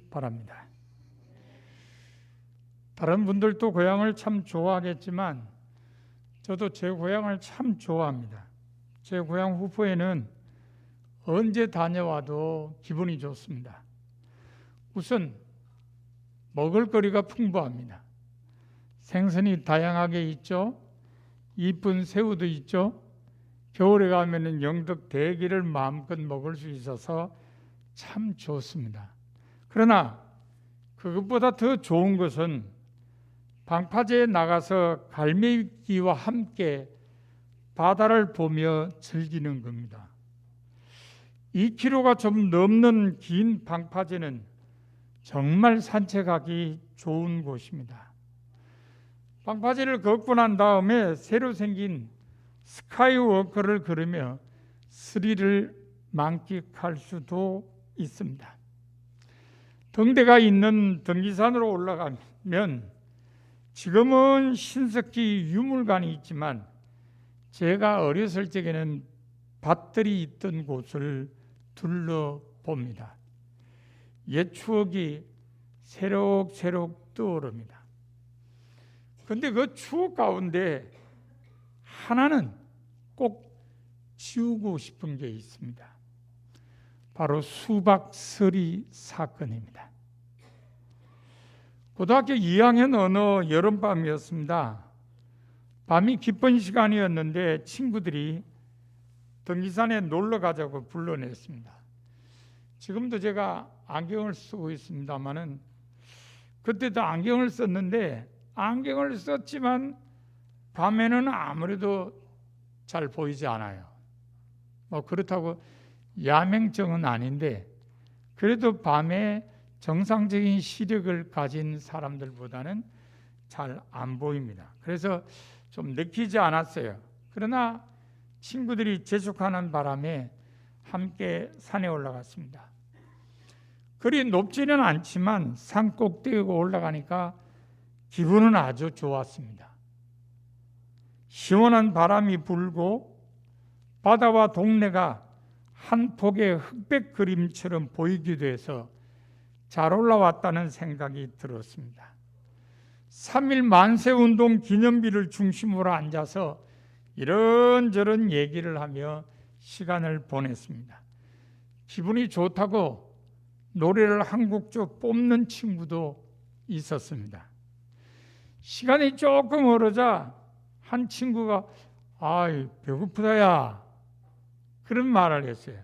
바랍니다. 다른 분들도 고향을 참 좋아하겠지만 저도 제 고향을 참 좋아합니다. 제 고향 후포에는 언제 다녀와도 기분이 좋습니다. 우선 먹을거리가 풍부합니다. 생선이 다양하게 있죠. 이쁜 새우도 있죠. 겨울에 가면은 영덕 대게를 마음껏 먹을 수 있어서 참 좋습니다. 그러나 그것보다 더 좋은 것은 방파제에 나가서 갈매기와 함께 바다를 보며 즐기는 겁니다. 2km가 좀 넘는 긴 방파제는 정말 산책하기 좋은 곳입니다. 방파제를 걷고 난 다음에 새로 생긴 스카이워크를 걸으며 스릴을 만끽할 수도 있습니다. 등대가 있는 등기산으로 올라가면 지금은 신석기 유물관이 있지만 제가 어렸을 적에는 밭들이 있던 곳을 둘러봅니다. 옛 추억이 새록새록 떠오릅니다. 그런데 그 추억 가운데 하나는 꼭 지우고 싶은 게 있습니다. 바로 수박서리 사건입니다. 고등학교 2학년 어느 여름밤이었습니다. 밤이 깊은 시간이었는데 친구들이 등기산에 놀러 가자고 불러냈습니다. 지금도 제가 안경을 쓰고 있습니다만은 그때도 안경을 썼는데 안경을 썼지만 밤에는 아무래도 잘 보이지 않아요. 그렇다고 야맹증은 아닌데 그래도 밤에 정상적인 시력을 가진 사람들보다는 잘 안 보입니다. 그래서 좀 느끼지 않았어요. 그러나 친구들이 재촉하는 바람에 함께 산에 올라갔습니다. 그리 높지는 않지만 산 꼭대기에 올라가니까 기분은 아주 좋았습니다. 시원한 바람이 불고 바다와 동네가 한 폭의 흑백 그림처럼 보이기도 해서 잘 올라왔다는 생각이 들었습니다. 3.1 만세운동 기념비를 중심으로 앉아서 이런저런 얘기를 하며 시간을 보냈습니다. 기분이 좋다고 노래를 한 곡 뽑는 친구도 있었습니다. 시간이 조금 흐르자 한 친구가 아이 배고프다야 그런 말을 했어요.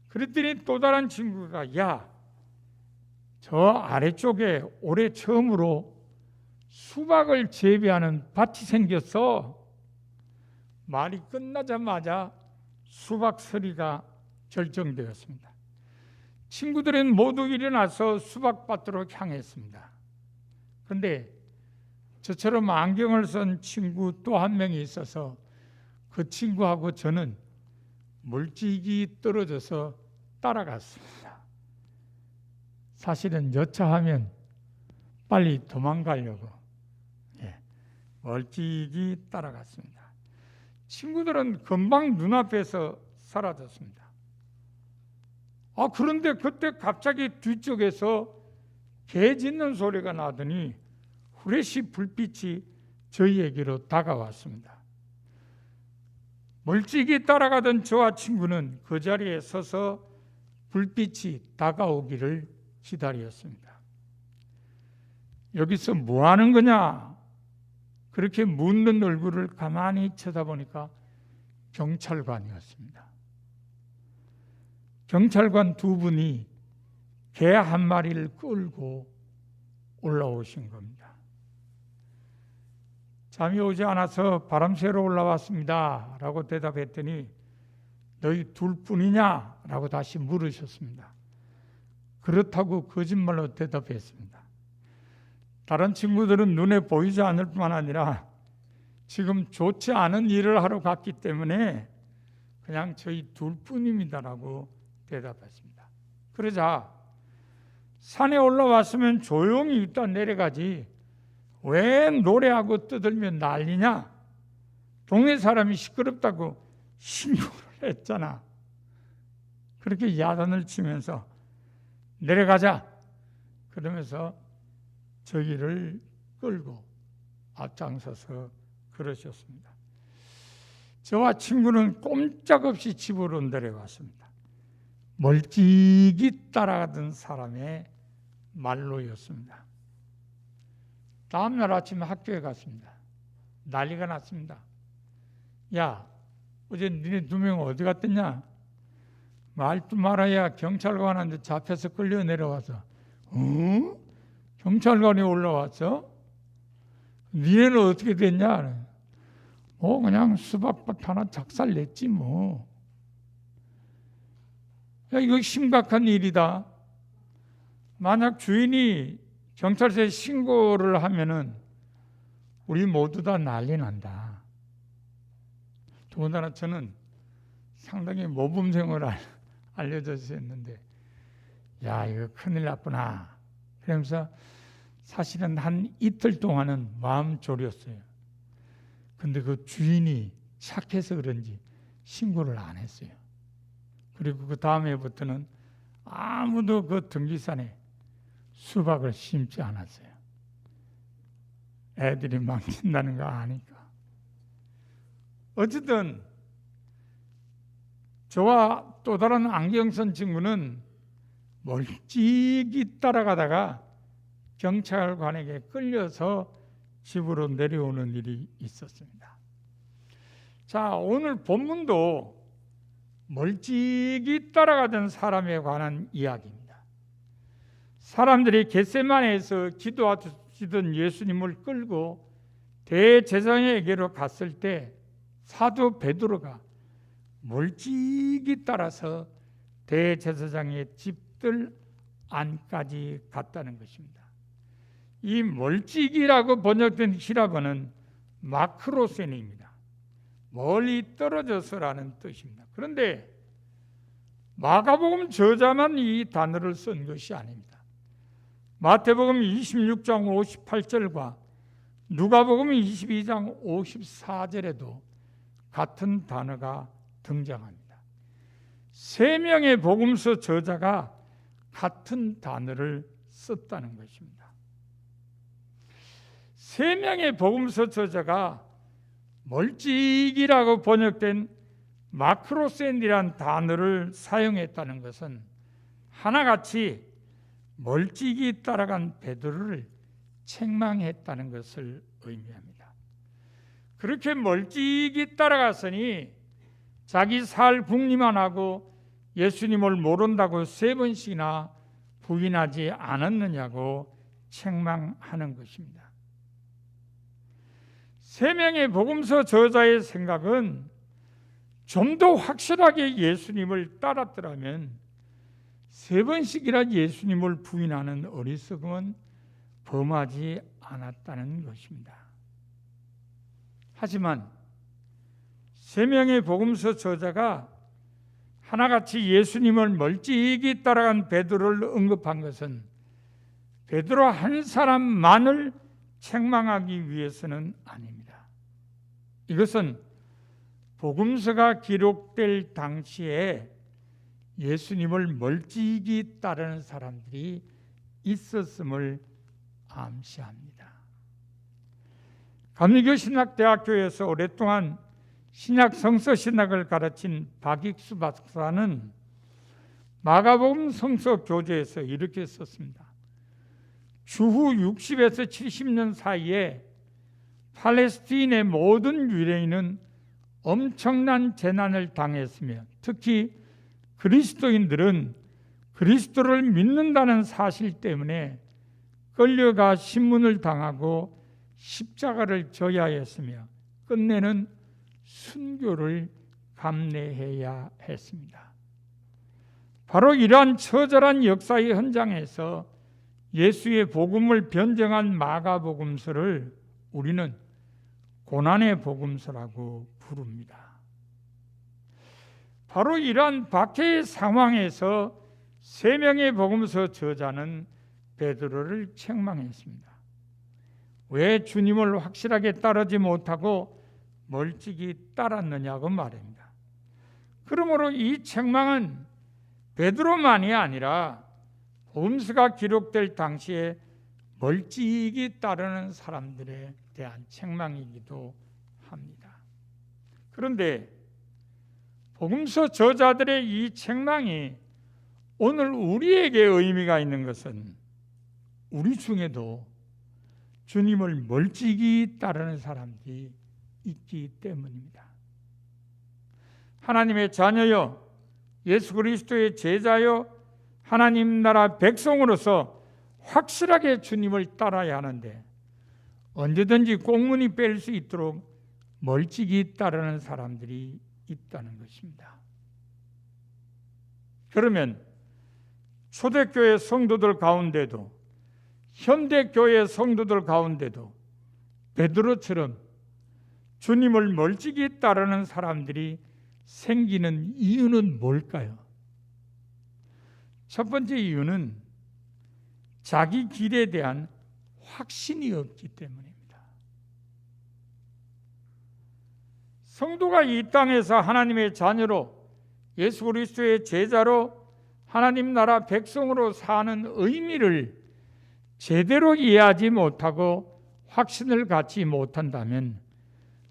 그랬더니 또 다른 친구가 야, 저 아래쪽에 올해 처음으로 수박을 재배하는 밭이 생겼어. 말이 끝나자마자 수박 서리가 결정되었습니다. 친구들은 모두 일어나서 수박밭으로 향했습니다. 그런데 저처럼 안경을 쓴 친구 또 한 명이 있어서 그 친구하고 저는 멀찍이 떨어져서 따라갔습니다. 사실은 여차하면 빨리 도망가려고 멀찍이 따라갔습니다. 친구들은 금방 눈앞에서 사라졌습니다. 그런데 그때 갑자기 뒤쪽에서 개 짖는 소리가 나더니 후레쉬 불빛이 저희에게로 다가왔습니다. 멀찍이 따라가던 저와 친구는 그 자리에 서서 불빛이 다가오기를 기다렸습니다. 여기서 뭐 하는 거냐? 그렇게 묻는 얼굴을 가만히 쳐다보니까 경찰관이었습니다. 경찰관 두 분이 개 한 마리를 끌고 올라오신 겁니다. 잠이 오지 않아서 바람 쐬러 올라왔습니다 라고 대답했더니 너희 둘뿐이냐? 라고 다시 물으셨습니다. 그렇다고 거짓말로 대답했습니다. 다른 친구들은 눈에 보이지 않을 뿐만 아니라 지금 좋지 않은 일을 하러 갔기 때문에 그냥 저희 둘뿐입니다라고 대답했습니다. 그러자 산에 올라왔으면 조용히 있다 내려가지 왜 노래하고 떠들면 난리냐? 동네 사람이 시끄럽다고 신고를 했잖아. 그렇게 야단을 치면서 내려가자. 그러면서 저기를 끌고 앞장서서 그러셨습니다. 저와 친구는 꼼짝없이 집으로 내려왔습니다. 멀찍이 따라가던 사람의 말로였습니다. 다음날 아침에 학교에 갔습니다. 난리가 났습니다. 야, 어제 니네 2명 어디 갔더냐? 말도 말아야 경찰관한테 잡혀서 끌려 내려와서. 경찰관이 올라왔어? 니네는 어떻게 됐냐? 그냥 수박밭 하나 작살냈지 뭐. 야, 이거 심각한 일이다. 만약 주인이 경찰서에 신고를 하면은 우리 모두 다 난리 난다. 더군다나 저는 상당히 모범생으로 알려져 있었는데, 야, 이거 큰일 났구나. 그러면서 사실은 한 이틀 동안은 마음 졸였어요. 근데 그 주인이 착해서 그런지 신고를 안 했어요. 그리고 그 다음에부터는 아무도 그 등기산에 수박을 심지 않았어요. 애들이 망친다는 거 아니까. 어쨌든 저와 또 다른 안경 쓴 친구는 멀찍이 따라가다가 경찰관에게 끌려서 집으로 내려오는 일이 있었습니다. 자, 오늘 본문도 멀찍이 따라가던 사람에 관한 이야기입니다. 사람들이 겟세마네에서 기도하시던 예수님을 끌고 대제사장에게로 갔을 때 사도 베드로가 멀찍이 따라서 대제사장의 집들 안까지 갔다는 것입니다. 이 멀찍이라고 번역된 히라버는 마크로센입니다. 멀리 떨어져서라는 뜻입니다. 그런데 마가복음 저자만 이 단어를 쓴 것이 아닙니다. 마태복음 26장 58절과 누가복음 22장 54절에도 같은 단어가 등장합니다. 3명의 복음서 저자가 같은 단어를 썼다는 것입니다. 3명의 복음서 저자가 멀찍이라고 번역된 마크로센이란 단어를 사용했다는 것은 하나같이 멀찍이 따라간 베드로를 책망했다는 것을 의미합니다. 그렇게 멀찍이 따라갔으니 자기 살 궁리만 하고 예수님을 모른다고 3번씩이나 부인하지 않았느냐고 책망하는 것입니다. 3명의 복음서 저자의 생각은 좀 더 확실하게 예수님을 따랐더라면 3번씩이나 예수님을 부인하는 어리석음은 범하지 않았다는 것입니다. 하지만 3명의 복음서 저자가 하나같이 예수님을 멀찍이 따라간 베드로를 언급한 것은 베드로 한 사람만을 책망하기 위해서는 아닙니다. 이것은 복음서가 기록될 당시에 예수님을 멀찍이 따르는 사람들이 있었음을 암시합니다. 감리교 신학대학교에서 오랫동안 신약 성서 신학을 가르친 박익수 박사는 마가복음 성서 교재에서 이렇게 썼습니다. 주후 60에서 70년 사이에 팔레스틴의 모든 유대인은 엄청난 재난을 당했으며 특히 그리스도인들은 그리스도를 믿는다는 사실 때문에 끌려가 신문을 당하고 십자가를 져야 했으며 끝내는 순교를 감내해야 했습니다. 바로 이러한 처절한 역사의 현장에서 예수의 복음을 변증한 마가복음서를 우리는 고난의 복음서라고 부릅니다. 바로 이러한 박해의 상황에서 3명의 복음서 저자는 베드로를 책망했습니다. 왜 주님을 확실하게 따르지 못하고 멀찍이 따랐느냐고 말입니다. 그러므로 이 책망은 베드로만이 아니라 복음서가 기록될 당시에 멀찍이 따르는 사람들에 대한 책망이기도 합니다. 그런데 복음서 저자들의 이 책망이 오늘 우리에게 의미가 있는 것은 우리 중에도 주님을 멀찍이 따르는 사람들이 있기 때문입니다. 하나님의 자녀여, 예수 그리스도의 제자여, 하나님 나라 백성으로서 확실하게 주님을 따라야 하는데 언제든지 꽁무니 뺄 수 있도록 멀찍이 따르는 사람들이 있다는 것입니다. 그러면 초대교회 성도들 가운데도 현대교회 성도들 가운데도 베드로처럼 주님을 멀찍이 따르는 사람들이 생기는 이유는 뭘까요? 첫 번째 이유는 자기 길에 대한 확신이 없기 때문입니다. 성도가 이 땅에서 하나님의 자녀로 예수 그리스도의 제자로 하나님 나라 백성으로 사는 의미를 제대로 이해하지 못하고 확신을 갖지 못한다면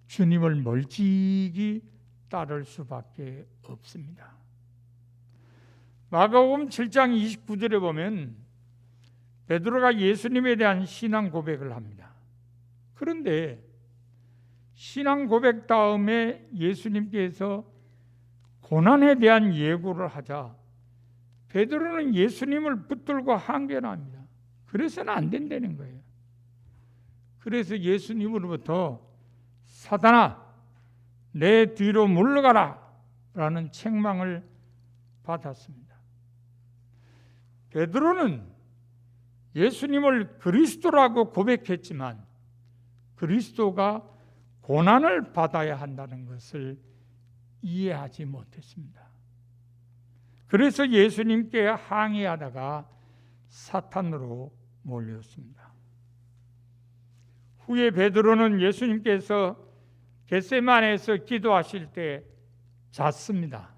주님을 멀찍이 따를 수밖에 없습니다. 마가복음 7장 29절에 보면 베드로가 예수님에 대한 신앙 고백을 합니다. 그런데 신앙 고백 다음에 예수님께서 고난에 대한 예고를 하자 베드로는 예수님을 붙들고 항변합니다. 그래서는 안 된다는 거예요. 그래서 예수님으로부터 사단아 내 뒤로 물러가라 라는 책망을 받았습니다. 베드로는 예수님을 그리스도라고 고백했지만 그리스도가 고난을 받아야 한다는 것을 이해하지 못했습니다. 그래서 예수님께 항의하다가 사탄으로 몰렸습니다. 후에 베드로는 예수님께서 겟세마네에서 기도하실 때 잤습니다.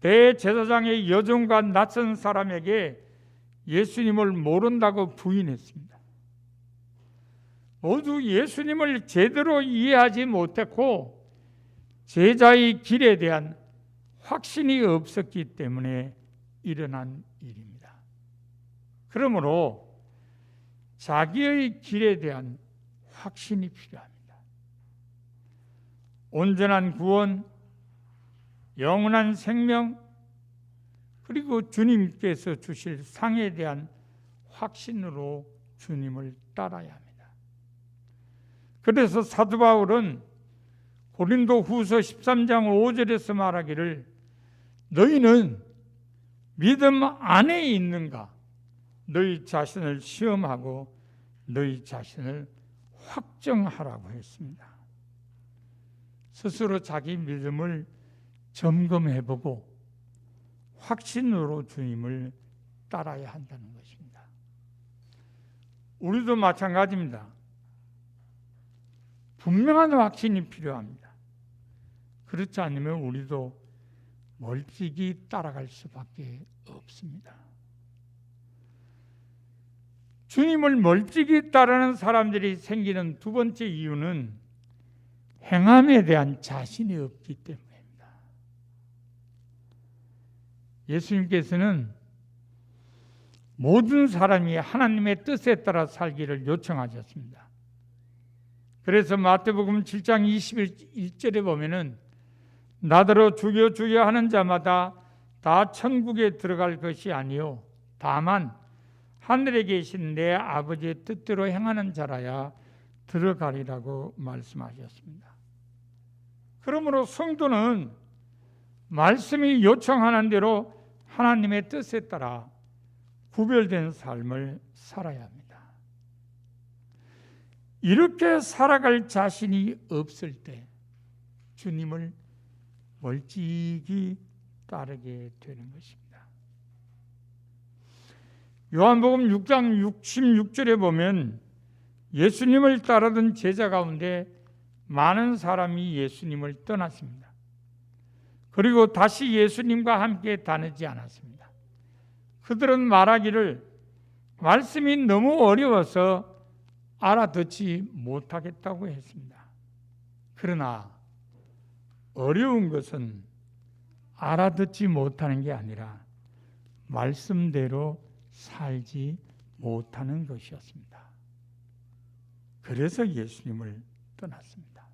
대제사장의 여종과 낯선 사람에게 예수님을 모른다고 부인했습니다. 모두 예수님을 제대로 이해하지 못했고 제자의 길에 대한 확신이 없었기 때문에 일어난 일입니다. 그러므로 자기의 길에 대한 확신이 필요합니다. 온전한 구원, 영원한 생명, 그리고 주님께서 주실 상에 대한 확신으로 주님을 따라야 합니다. 그래서 사도 바울은 고린도 후서 13장 5절에서 말하기를 너희는 믿음 안에 있는가? 너희 자신을 시험하고 너희 자신을 확정하라고 했습니다. 스스로 자기 믿음을 점검해보고 확신으로 주님을 따라야 한다는 것입니다. 우리도 마찬가지입니다. 분명한 확신이 필요합니다. 그렇지 않으면 우리도 멀찍이 따라갈 수밖에 없습니다. 주님을 멀찍이 따르는 사람들이 생기는 두 번째 이유는 행함에 대한 자신이 없기 때문입니다. 예수님께서는 모든 사람이 하나님의 뜻에 따라 살기를 요청하셨습니다. 그래서 마태복음 7장 21절에 보면은 나더러 주여 주여 하는 자마다 다 천국에 들어갈 것이 아니요 다만 하늘에 계신 내 아버지의 뜻대로 행하는 자라야 들어가리라고 말씀하셨습니다. 그러므로 성도는 말씀이 요청하는 대로 하나님의 뜻에 따라 구별된 삶을 살아야 합니다. 이렇게 살아갈 자신이 없을 때 주님을 멀찍이 따르게 되는 것입니다. 요한복음 6장 66절에 보면 예수님을 따르던 제자 가운데 많은 사람이 예수님을 떠났습니다. 그리고 다시 예수님과 함께 다니지 않았습니다. 그들은 말하기를 말씀이 너무 어려워서 알아듣지 못하겠다고 했습니다. 그러나 어려운 것은 알아듣지 못하는 게 아니라 말씀대로 살지 못하는 것이었습니다. 그래서 예수님을 떠났습니다.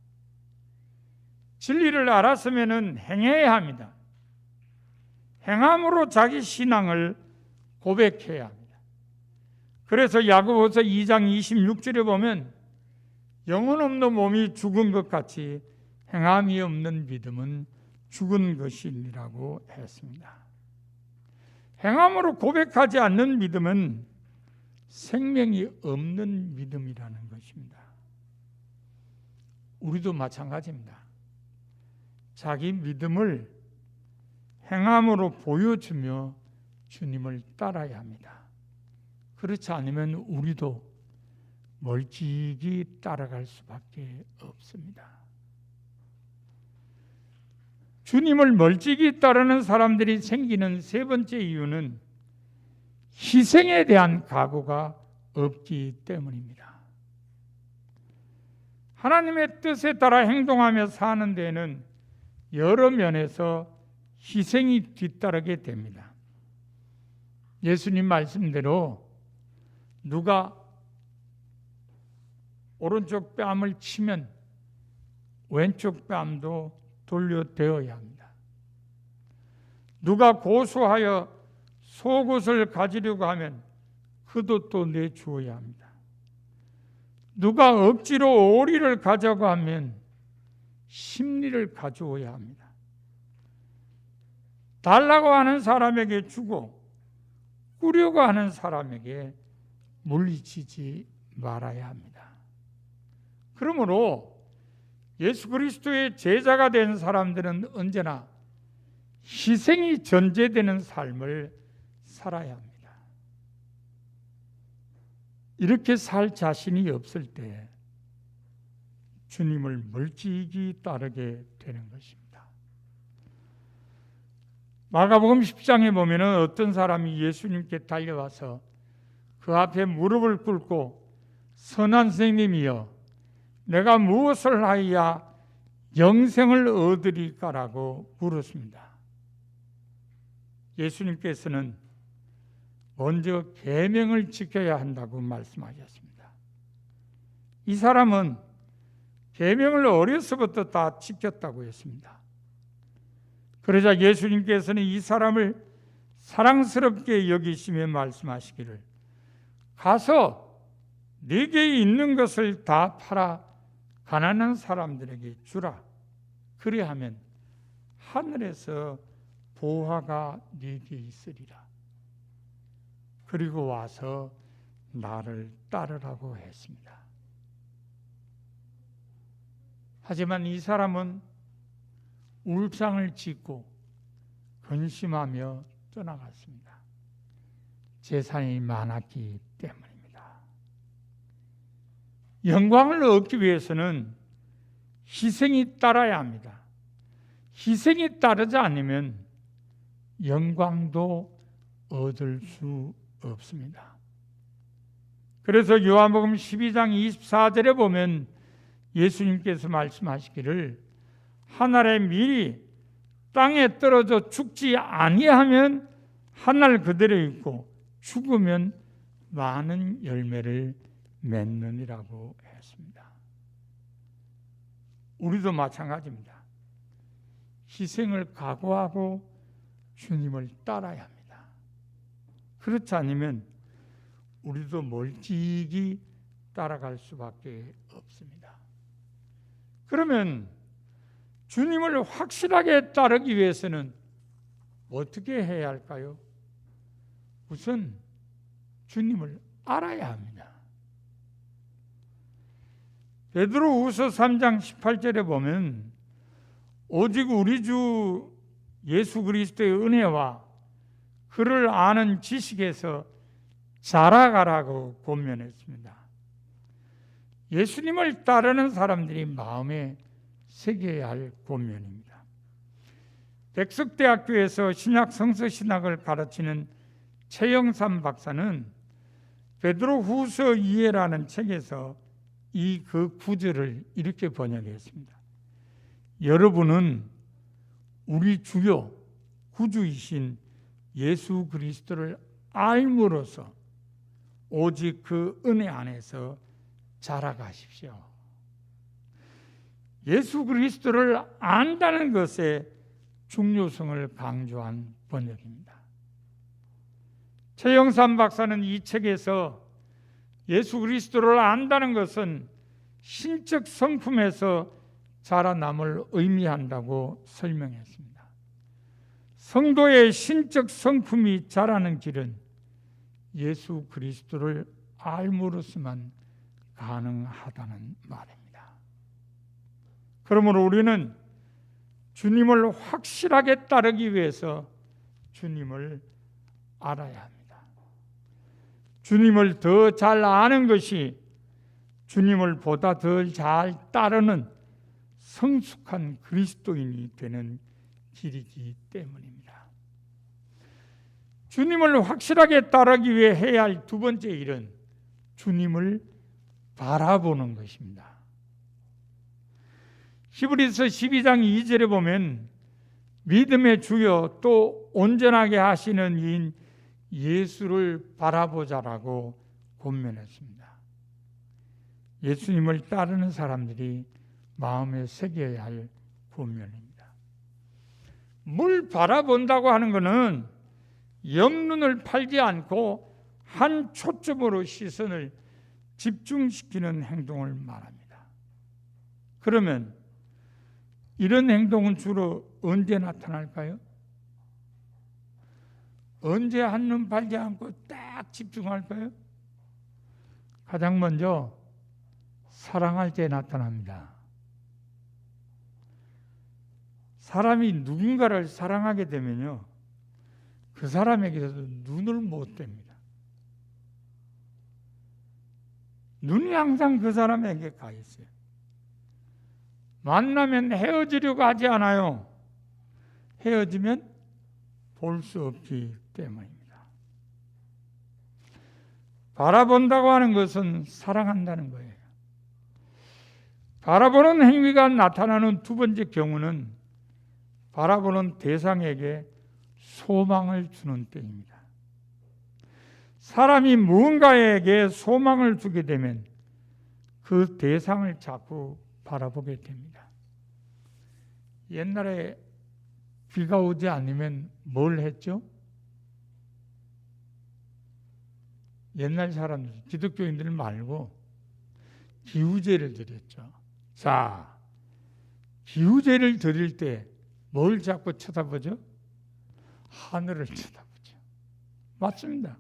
진리를 알았으면 행해야 합니다. 행함으로 자기 신앙을 고백해야 합니다. 그래서 야고보서 2장 26절에 보면 영혼 없는 몸이 죽은 것 같이 행함이 없는 믿음은 죽은 것이니라고 했습니다. 행함으로 고백하지 않는 믿음은 생명이 없는 믿음이라는 것입니다. 우리도 마찬가지입니다. 자기 믿음을 행함으로 보여주며 주님을 따라야 합니다. 그렇지 않으면 우리도 멀찍이 따라갈 수밖에 없습니다. 주님을 멀찍이 따르는 사람들이 생기는 세 번째 이유는 희생에 대한 각오가 없기 때문입니다. 하나님의 뜻에 따라 행동하며 사는 데에는 여러 면에서 희생이 뒤따르게 됩니다. 예수님 말씀대로 누가 오른쪽 뺨을 치면 왼쪽 뺨도 돌려대어야 합니다. 누가 고소하여 속옷을 가지려고 하면 그 돈도 내주어야 합니다. 누가 억지로 오리를 가자고 하면 심리를 가져오야 합니다. 달라고 하는 사람에게 주고 꾸려고 하는 사람에게 물리치지 말아야 합니다. 그러므로 예수 그리스도의 제자가 된 사람들은 언제나 희생이 전제되는 삶을 살아야 합니다. 이렇게 살 자신이 없을 때 주님을 멀찍이 따르게 되는 것입니다. 마가복음 10장에 보면 어떤 사람이 예수님께 달려와서 그 앞에 무릎을 꿇고 선한 선생님이여 내가 무엇을 하여야 영생을 얻으리까라고 물었습니다. 예수님께서는 먼저 계명을 지켜야 한다고 말씀하셨습니다. 이 사람은 계명을 어려서부터 다 지켰다고 했습니다. 그러자 예수님께서는 이 사람을 사랑스럽게 여기시며 말씀하시기를 가서 네게 있는 것을 다 팔아 가난한 사람들에게 주라. 그리하면 하늘에서 보화가 네게 있으리라. 그리고 와서 나를 따르라고 했습니다. 하지만 이 사람은 울상을 짓고 근심하며 떠나갔습니다. 재산이 많았기 때문입니다. 영광을 얻기 위해서는 희생이 따라야 합니다. 희생이 따르지 않으면 영광도 얻을 수 없습니다. 그래서 요한복음 12장 24절에 보면 예수님께서 말씀하시기를 하늘의 밀이 땅에 떨어져 죽지 아니하면 하늘 그대로 있고 죽으면 많은 열매를 맺느니라고 했습니다. 우리도 마찬가지입니다. 희생을 각오하고 주님을 따라야 합니다. 그렇지 않으면 우리도 멀찍이 따라갈 수밖에 없습니다. 그러면 주님을 확실하게 따르기 위해서는 어떻게 해야 할까요? 우선 주님을 알아야 합니다. 베드로후서 3장 18절에 보면 오직 우리 주 예수 그리스도의 은혜와 그를 아는 지식에서 자라가라고 권면했습니다. 예수님을 따르는 사람들이 마음에 새겨야 할 권면입니다. 백석대학교에서 신약 성서신학을 가르치는 최영삼 박사는 베드로후서 2회라는 책에서 그 구절을 이렇게 번역했습니다. 여러분은 우리 주요 구주이신 예수 그리스도를 알므로써 오직 그 은혜 안에서 자라가십시오. 예수 그리스도를 안다는 것의 중요성을 강조한 번역입니다. 최영삼 박사는 이 책에서 예수 그리스도를 안다는 것은 신적 성품에서 자라남을 의미한다고 설명했습니다. 성도의 신적 성품이 자라는 길은 예수 그리스도를 알므로서만 가능하다는 말입니다. 그러므로 우리는 주님을 확실하게 따르기 위해서 주님을 알아야 합니다. 주님을 더 잘 아는 것이 주님을 보다 더 잘 따르는 성숙한 그리스도인이 되는 길이기 때문입니다. 주님을 확실하게 따르기 위해 해야 할 두 번째 일은 주님을 바라보는 것입니다. 히브리서 12장 2절에 보면 믿음의 주여 또 온전하게 하시는 이인 예수를 바라보자라고 권면했습니다. 예수님을 따르는 사람들이 마음에 새겨야 할 권면입니다. 뭘 바라본다고 하는 것은 옆눈을 팔지 않고 한 초점으로 시선을 집중시키는 행동을 말합니다. 그러면 이런 행동은 주로 언제 나타날까요? 언제 한눈 팔지 않고 딱 집중할까요? 가장 먼저 사랑할 때 나타납니다. 사람이 누군가를 사랑하게 되면요, 그 사람에게서 눈을 못 댑니다. 눈이 항상 그 사람에게 가 있어요. 만나면 헤어지려고 하지 않아요. 헤어지면 볼 수 없기 때문입니다. 바라본다고 하는 것은 사랑한다는 거예요. 바라보는 행위가 나타나는 두 번째 경우는 바라보는 대상에게 소망을 주는 때입니다. 사람이 무언가에게 소망을 주게 되면 그 대상을 자꾸 바라보게 됩니다. 옛날에 비가 오지 않으면 뭘 했죠? 옛날 사람들, 기독교인들 말고 기우제를 드렸죠. 자, 기우제를 드릴 때 뭘 자꾸 쳐다보죠? 하늘을 쳐다보죠. 맞습니다.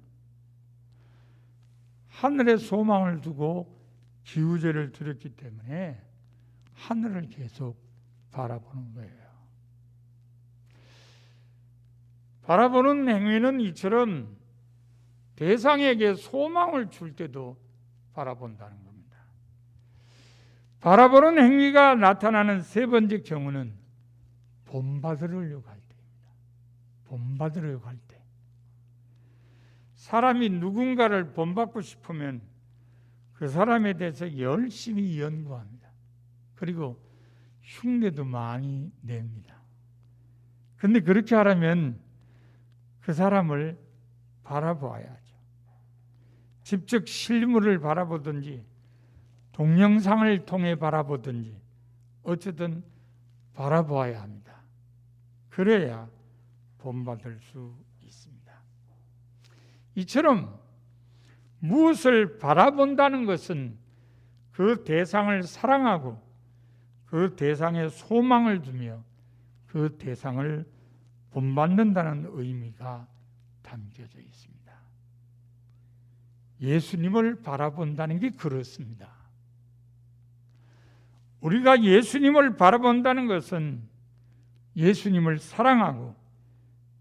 하늘에 소망을 두고 기우제를 드렸기 때문에 하늘을 계속 바라보는 거예요. 바라보는 행위는 이처럼 대상에게 소망을 줄 때도 바라본다는 겁니다. 바라보는 행위가 나타나는 세 번째 경우는 본받으려고 할 때입니다. 본받으려고 할 때. 사람이 누군가를 본받고 싶으면 그 사람에 대해서 열심히 연구합니다. 그리고 흉내도 많이 냅니다. 그런데 그렇게 하려면 그 사람을 바라보아야죠. 직접 실물을 바라보든지 동영상을 통해 바라보든지 어쨌든 바라보아야 합니다. 그래야 본받을 수 있습니다. 이처럼 무엇을 바라본다는 것은 그 대상을 사랑하고 그 대상에 소망을 두며 그 대상을 본받는다는 의미가 담겨져 있습니다. 예수님을 바라본다는 게 그렇습니다. 우리가 예수님을 바라본다는 것은 예수님을 사랑하고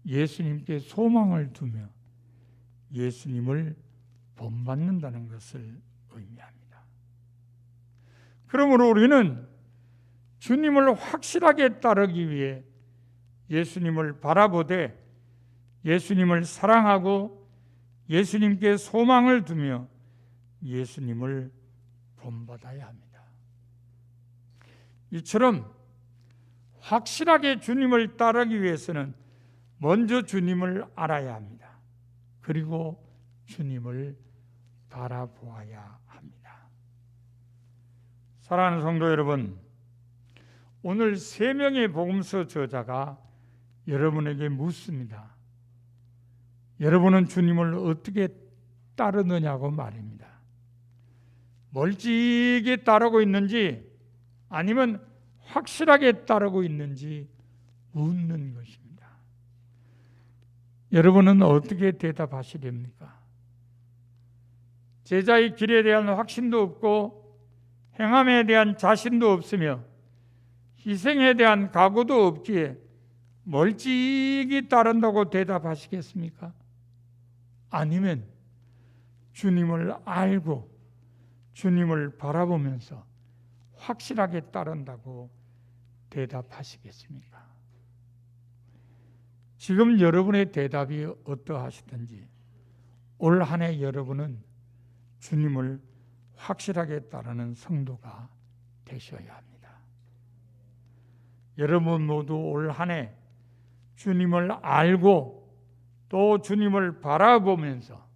예수님께 소망을 두며 예수님을 본받는다는 것을 의미합니다. 그러므로 우리는 주님을 확실하게 따르기 위해 예수님을 바라보되 예수님을 사랑하고 예수님께 소망을 두며 예수님을 본받아야 합니다. 이처럼 확실하게 주님을 따르기 위해서는 먼저 주님을 알아야 합니다. 그리고 주님을 바라보아야 합니다. 사랑하는 성도 여러분, 오늘 3명의 복음서 저자가 여러분에게 묻습니다. 여러분은 주님을 어떻게 따르느냐고 말입니다. 멀찍이 따르고 있는지 아니면 확실하게 따르고 있는지 묻는 것입니다. 여러분은 어떻게 대답하시렵니까? 제자의 길에 대한 확신도 없고 행함에 대한 자신도 없으며 희생에 대한 각오도 없기에 멀찍이 따른다고 대답하시겠습니까? 아니면 주님을 알고 주님을 바라보면서 확실하게 따른다고 대답하시겠습니까? 지금 여러분의 대답이 어떠하시든지 올 한 해 여러분은 주님을 확실하게 따르는 성도가 되셔야 합니다. 여러분 모두 올 한 해 주님을 알고 또 주님을 바라보면서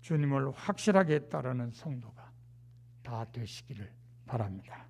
주님을 확실하게 따르는 성도가 다 되시기를 바랍니다.